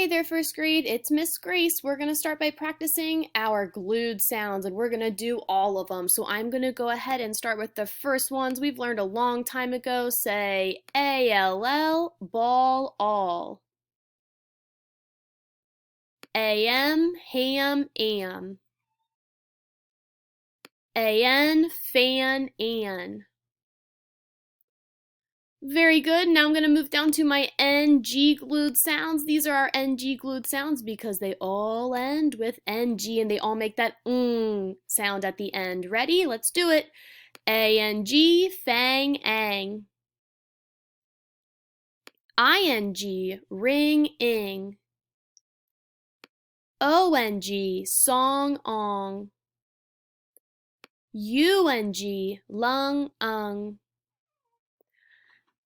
Hey there, first grade. It's Miss Grace. We're going to start by practicing our glued sounds, and we're going to do all of them. So I'm going to go ahead and start with the first ones we've learned a long time ago. Say A-L-L, ball, all. A-M, ham, am. A-N, fan, an. Very good. Now I'm going to move down to my NG glued sounds. These are our NG glued sounds because they all end with NG and they all make that sound at the end. Ready? Let's do it. A-N-G, fang, ang. I-N-G, ring, ing. O-N-G, song, ong. U-N-G, lung, ung.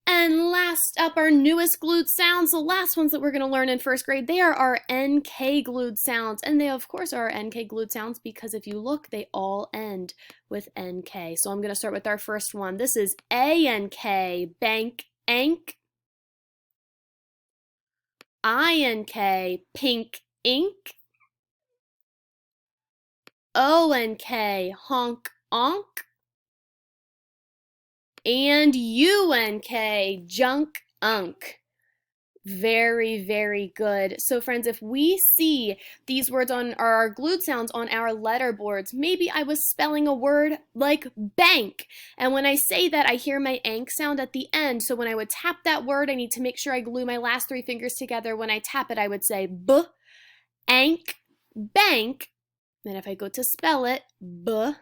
And last up, our newest glued sounds, the last ones that we're going to learn in first grade, they are our NK glued sounds. And they, of course, are our NK glued sounds because if you look, they all end with NK. So I'm going to start with our first one. This is ANK, bank, ank. INK, pink, ink. ONK, honk, onk. And UNK, junk, unk. Very, very good. So friends, if we see these words on our glued sounds on our letter boards, maybe I was spelling a word like bank. And when I say that, I hear my ank sound at the end. So when I would tap that word, I need to make sure I glue my last three fingers together. When I tap it, I would say b, ank, bank. Then if I go to spell it, b,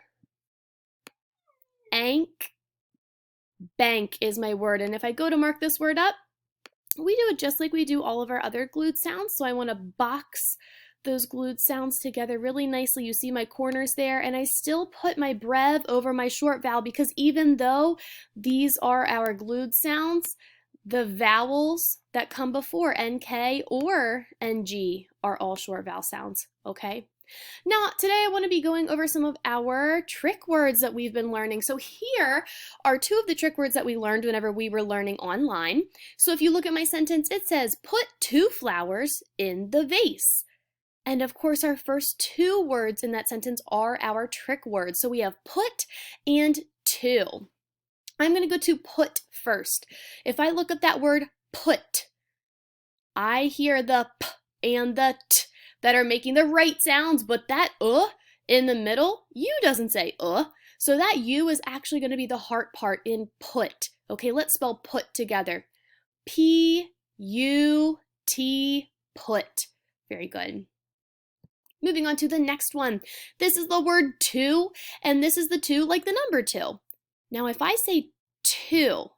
ank, bank is my word. And if I go to mark this word up, we do it just like we do all of our other glued sounds. So I want to box those glued sounds together really nicely. You see my corners there, and I still put my brev over my short vowel because even though these are our glued sounds, the vowels that come before NK or NG are all short vowel sounds, okay? Now, today I want to be going over some of our trick words that we've been learning. So here are two of the trick words that we learned whenever we were learning online. So if you look at my sentence, it says, put 2 flowers in the vase. And of course, our first 2 words in that sentence are our trick words. So we have put and 2. I'm going to go to put first. If I look at that word put, I hear the p and the t that are making the right sounds, but that in the middle, U doesn't say So that U is actually going to be the heart part in put. Okay, let's spell put together. P-U-T, put. Very good. Moving on to the next one. This is the word two, and this is the two like the number 2. Now if I say 2,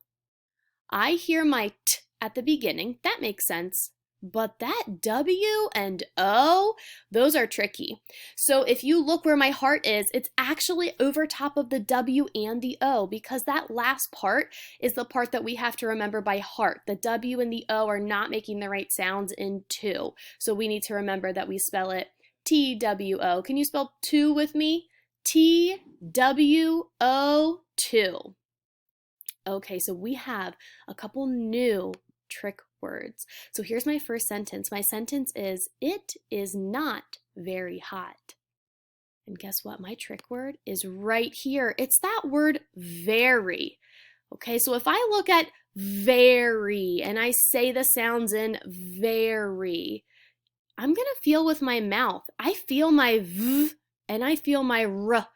I hear my t at the beginning. That makes sense. But that W and O, those are tricky. So if you look where my heart is, it's actually over top of the W and the O because that last part is the part that we have to remember by heart. The W and the O are not making the right sounds in 2. So we need to remember that we spell it T-W-O. Can you spell 2 with me? T-W-O, 2. Okay, so we have a couple new trick words. So here's my first sentence. My sentence is, it is not very hot. And guess what? My trick word is right here. It's that word very. Okay, so if I look at very and I say the sounds in very, I'm going to feel with my mouth. I feel my V and I feel my R.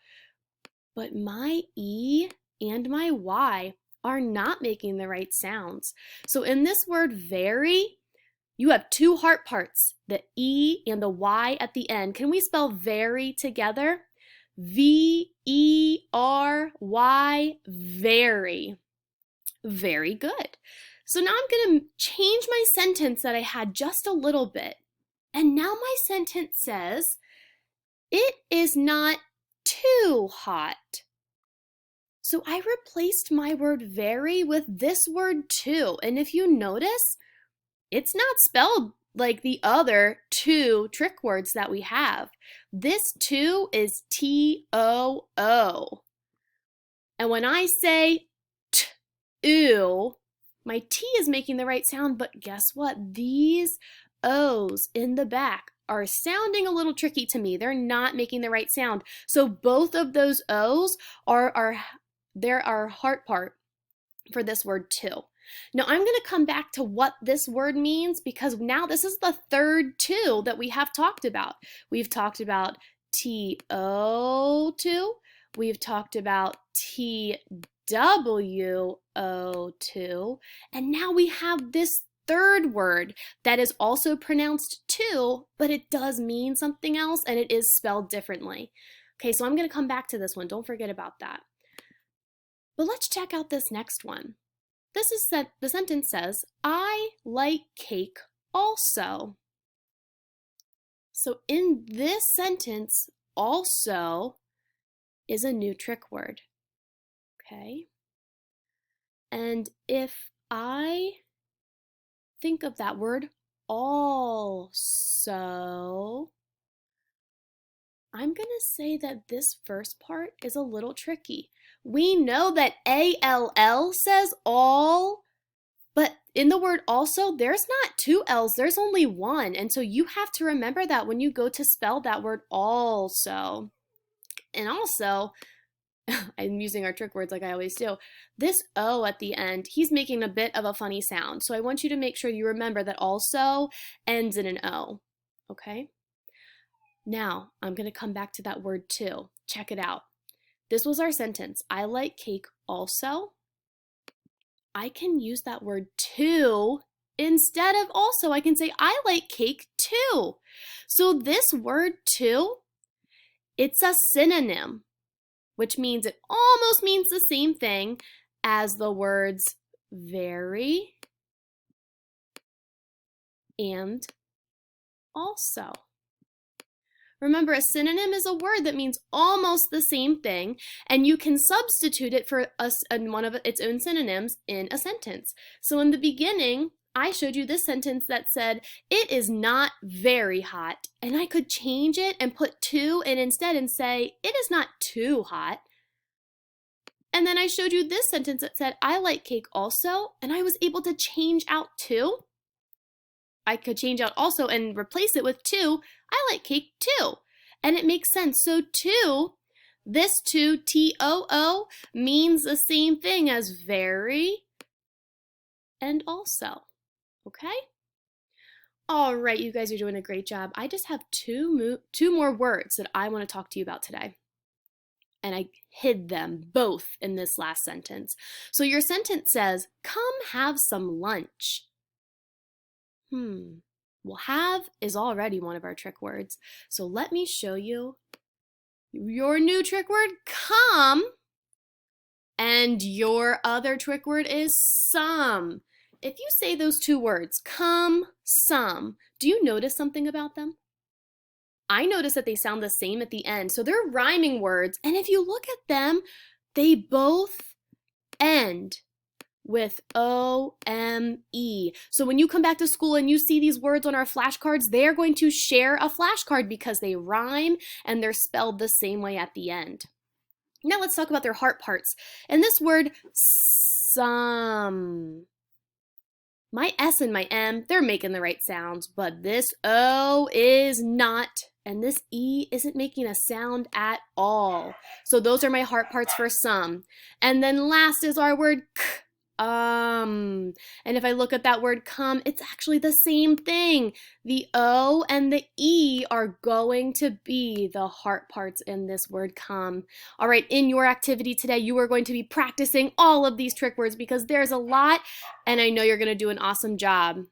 But my E and my Y are not making the right sounds. So in this word very, you have 2 heart parts, the E and the Y at the end. Can we spell very together? V-E-R-Y, very. Very good. So now I'm going to change my sentence that I had just a little bit. And now my sentence says, it is not too hot. So I replaced my word very with this word too. And if you notice, it's not spelled like the other 2 trick words that we have. This too is T-O-O. And when I say t-oo, my T is making the right sound, but guess what? These O's in the back are sounding a little tricky to me. They're not making the right sound. So both of those O's are our heart part for this word too. Now I'm going to come back to what this word means because now this is the third two that we have talked about. We've talked about TO2. We've talked about TWO2. And now we have this third word that is also pronounced two, but it does mean something else and it is spelled differently. Okay, so I'm going to come back to this one. Don't forget about that. But let's check out this next one. The sentence says, I like cake also. So in this sentence, also is a new trick word. Okay? And if I think of that word also, I'm going to say that this first part is a little tricky. We know that ALL says all, but in the word also, there's not two L's, there's only one. And so you have to remember that when you go to spell that word also. And also, I'm using our trick words like I always do. This O at the end, he's making a bit of a funny sound. So I want you to make sure you remember that also ends in an O, okay? Now, I'm going to come back to that word too. Check it out. This was our sentence. I like cake also. I can use that word too instead of also. I can say I like cake too. So this word too, it's a synonym, which means it almost means the same thing as the words very and also. Remember, a synonym is a word that means almost the same thing, and you can substitute it for one of its own synonyms in a sentence. So in the beginning, I showed you this sentence that said, it is not very hot, and I could change it and put too in instead and say, it is not too hot. And then I showed you this sentence that said, I like cake also, and I was able to change out too. I could change out also and replace it with too. I like cake too. And it makes sense. So too, this too, T-O-O, means the same thing as very and also. Okay? All right, you guys are doing a great job. I just have two more words that I want to talk to you about today. And I hid them both in this last sentence. So your sentence says, come have some lunch. Well, have is already one of our trick words. So let me show you your new trick word, come, and your other trick word is some. If you say those two words, come, some, do you notice something about them? I notice that they sound the same at the end. So they're rhyming words, and if you look at them, they both end with O-M-E. So when you come back to school and you see these words on our flashcards, they're going to share a flashcard because they rhyme and they're spelled the same way at the end. Now let's talk about their heart parts. And this word, some. My S and my M, they're making the right sounds, but this O is not, and this E isn't making a sound at all. So those are my heart parts for some. And then last is our word k. And if I look at that word come, it's actually the same thing. The O and the E are going to be the heart parts in this word come. All right, in your activity today, you are going to be practicing all of these trick words because there's a lot, and I know you're going to do an awesome job.